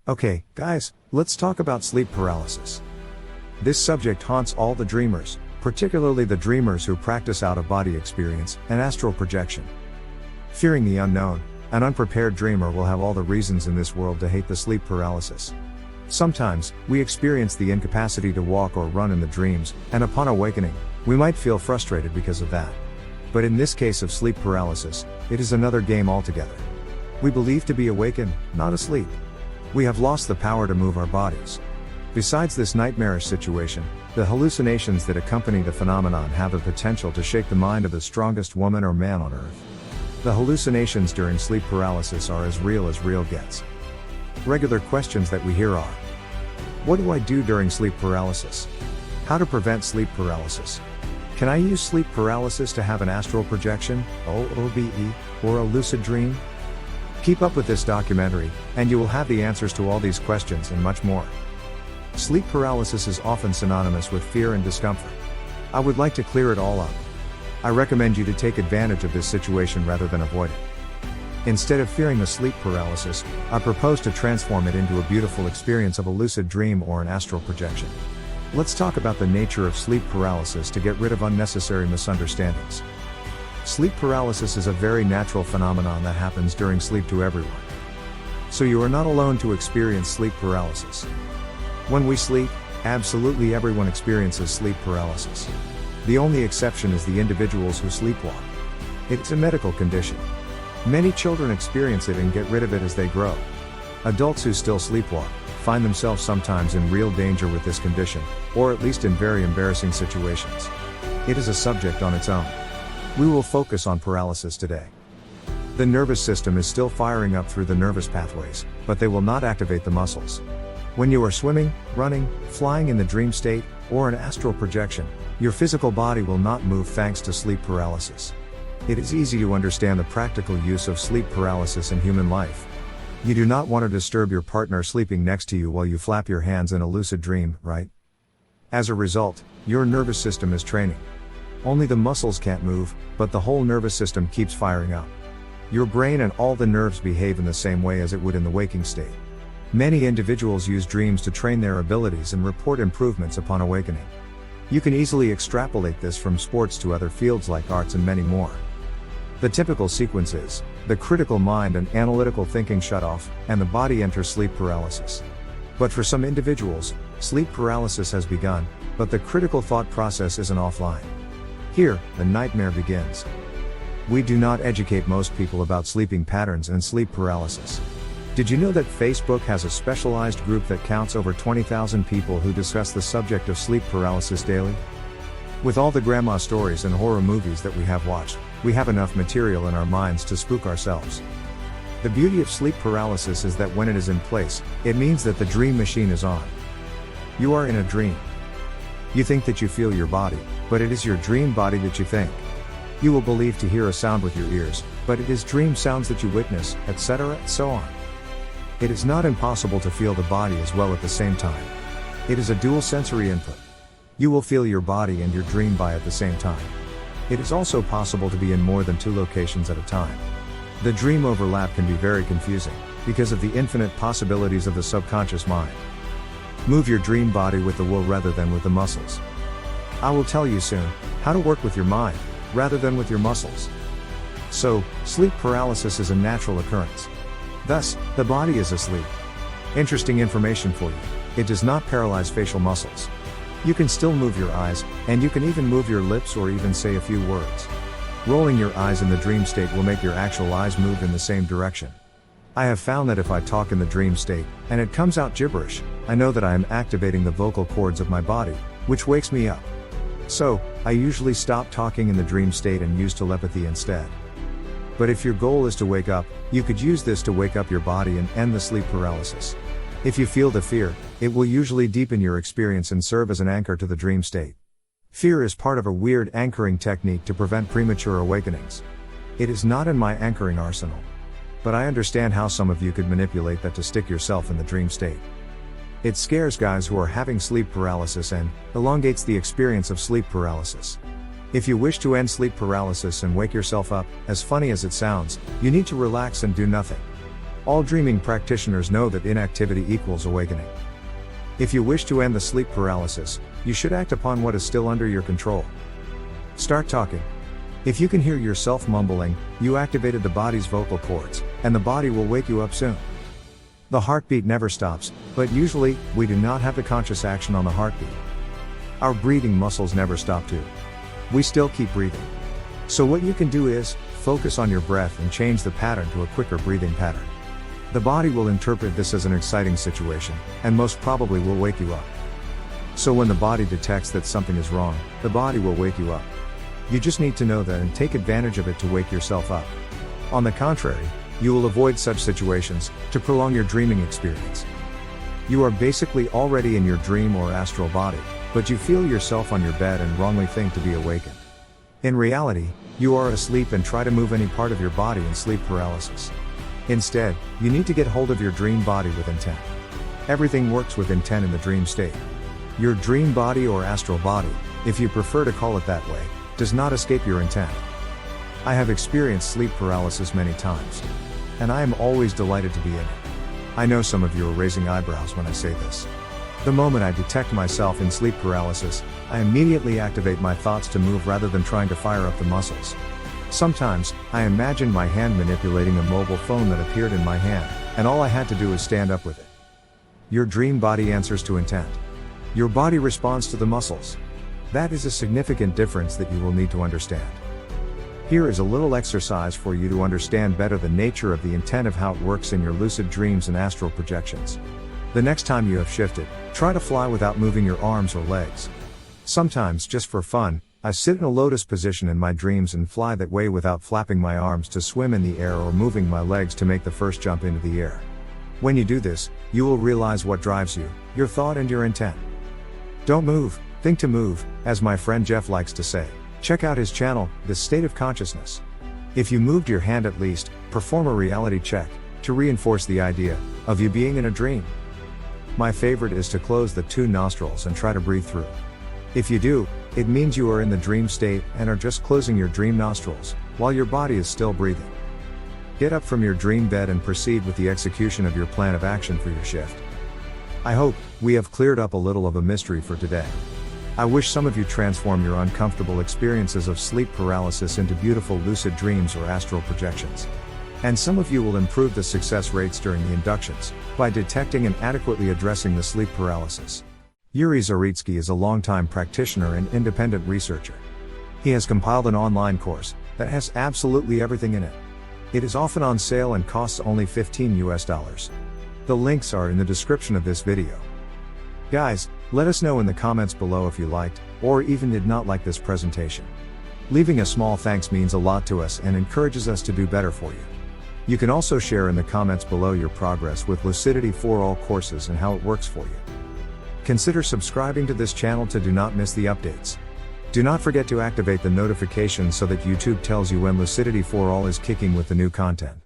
Okay, guys, let's talk about sleep paralysis. This subject haunts all the dreamers, particularly the dreamers who practice out-of-body experience and astral projection. Fearing the unknown, an unprepared dreamer will have all the reasons in this world to hate the sleep paralysis. Sometimes, we experience the incapacity to walk or run in the dreams, and upon awakening, we might feel frustrated because of that. But in this case of sleep paralysis, it is another game altogether. We believe to be awakened, not asleep. We have lost the power to move our bodies. Besides this nightmarish situation, the hallucinations that accompany the phenomenon have the potential to shake the mind of the strongest woman or man on earth. The hallucinations during sleep paralysis are as real gets. Regular questions that we hear are: what do I do during sleep paralysis? How to prevent sleep paralysis? Can I use sleep paralysis to have an astral projection, OOBE, or a lucid dream? Keep up with this documentary, and you will have the answers to all these questions and much more. Sleep paralysis is often synonymous with fear and discomfort. I would like to clear it all up. I recommend you to take advantage of this situation rather than avoid it. Instead of fearing the sleep paralysis, I propose to transform it into a beautiful experience of a lucid dream or an astral projection. Let's talk about the nature of sleep paralysis to get rid of unnecessary misunderstandings. Sleep paralysis is a very natural phenomenon that happens during sleep to everyone. So you are not alone to experience sleep paralysis. When we sleep, absolutely everyone experiences sleep paralysis. The only exception is the individuals who sleepwalk. It's a medical condition. Many children experience it and get rid of it as they grow. Adults who still sleepwalk find themselves sometimes in real danger with this condition, or at least in very embarrassing situations. It is a subject on its own. We will focus on paralysis today. The nervous system is still firing up through the nervous pathways, but they will not activate the muscles. When you are swimming, running, flying in the dream state, or an astral projection, your physical body will not move thanks to sleep paralysis. It is easy to understand the practical use of sleep paralysis in human life. You do not want to disturb your partner sleeping next to you while you flap your hands in a lucid dream, right? As a result, your nervous system is training. Only the muscles can't move, but the whole nervous system keeps firing up. Your brain and all the nerves behave in the same way as it would in the waking state. Many individuals use dreams to train their abilities and report improvements upon awakening. You can easily extrapolate this from sports to other fields like arts and many more. The typical sequence is: the critical mind and analytical thinking shut off, and the body enters sleep paralysis. But for some individuals, sleep paralysis has begun, but the critical thought process isn't offline. Here, the nightmare begins. We do not educate most people about sleeping patterns and sleep paralysis. Did you know that Facebook has a specialized group that counts over 20,000 people who discuss the subject of sleep paralysis daily? With all the grandma stories and horror movies that we have watched, we have enough material in our minds to spook ourselves. The beauty of sleep paralysis is that when it is in place, it means that the dream machine is on. You are in a dream. You think that you feel your body, but it is your dream body that you think. You will believe to hear a sound with your ears, but it is dream sounds that you witness, etc., and so on. It is not impossible to feel the body as well at the same time. It is a dual sensory input. You will feel your body and your dream by at the same time. It is also possible to be in more than two locations at a time. The dream overlap can be very confusing, because of the infinite possibilities of the subconscious mind. Move your dream body with the will rather than with the muscles. I will tell you soon how to work with your mind, rather than with your muscles. So, sleep paralysis is a natural occurrence. Thus, the body is asleep. Interesting information for you: it does not paralyze facial muscles. You can still move your eyes, and you can even move your lips or even say a few words. Rolling your eyes in the dream state will make your actual eyes move in the same direction. I have found that if I talk in the dream state, and it comes out gibberish, I know that I am activating the vocal cords of my body, which wakes me up. So, I usually stop talking in the dream state and use telepathy instead. But if your goal is to wake up, you could use this to wake up your body and end the sleep paralysis. If you feel the fear, it will usually deepen your experience and serve as an anchor to the dream state. Fear is part of a weird anchoring technique to prevent premature awakenings. It is not in my anchoring arsenal. But I understand how some of you could manipulate that to stick yourself in the dream state. It scares guys who are having sleep paralysis and elongates the experience of sleep paralysis. If you wish to end sleep paralysis and wake yourself up, as funny as it sounds, you need to relax and do nothing. All dreaming practitioners know that inactivity equals awakening. If you wish to end the sleep paralysis, you should act upon what is still under your control. Start talking. If you can hear yourself mumbling, you activated the body's vocal cords, and the body will wake you up soon. The heartbeat never stops, but usually, we do not have the conscious action on the heartbeat. Our breathing muscles never stop too. We still keep breathing. So what you can do is, focus on your breath and change the pattern to a quicker breathing pattern. The body will interpret this as an exciting situation, and most probably will wake you up. So when the body detects that something is wrong, the body will wake you up. You just need to know that and take advantage of it to wake yourself up. On the contrary, you will avoid such situations, to prolong your dreaming experience. You are basically already in your dream or astral body, but you feel yourself on your bed and wrongly think to be awakened. In reality, you are asleep and try to move any part of your body in sleep paralysis. Instead, you need to get hold of your dream body with intent. Everything works with intent in the dream state. Your dream body or astral body, if you prefer to call it that way, does not escape your intent. I have experienced sleep paralysis many times. And I am always delighted to be in it. I know some of you are raising eyebrows when I say this. The moment I detect myself in sleep paralysis, I immediately activate my thoughts to move rather than trying to fire up the muscles. Sometimes, I imagine my hand manipulating a mobile phone that appeared in my hand, and all I had to do is stand up with it. Your dream body answers to intent. Your body responds to the muscles. That is a significant difference that you will need to understand. Here is a little exercise for you to understand better the nature of the intent of how it works in your lucid dreams and astral projections. The next time you have shifted, try to fly without moving your arms or legs. Sometimes, just for fun, I sit in a lotus position in my dreams and fly that way without flapping my arms to swim in the air or moving my legs to make the first jump into the air. When you do this, you will realize what drives you, your thought and your intent. Don't move, think to move, as my friend Jeff likes to say. Check out his channel, The State of Consciousness. If you moved your hand at least, perform a reality check, to reinforce the idea, of you being in a dream. My favorite is to close the two nostrils and try to breathe through. If you do, it means you are in the dream state and are just closing your dream nostrils, while your body is still breathing. Get up from your dream bed and proceed with the execution of your plan of action for your shift. I hope, we have cleared up a little of a mystery for today. I wish some of you transform your uncomfortable experiences of sleep paralysis into beautiful lucid dreams or astral projections. And some of you will improve the success rates during the inductions, by detecting and adequately addressing the sleep paralysis. Yuri Zaritsky is a longtime practitioner and independent researcher. He has compiled an online course, that has absolutely everything in it. It is often on sale and costs only $15. The links are in the description of this video. Guys, let us know in the comments below if you liked, or even did not like this presentation. Leaving a small thanks means a lot to us and encourages us to do better for you. You can also share in the comments below your progress with Lucidity for All courses and how it works for you. Consider subscribing to this channel to do not miss the updates. Do not forget to activate the notifications so that YouTube tells you when Lucidity for All is kicking with the new content.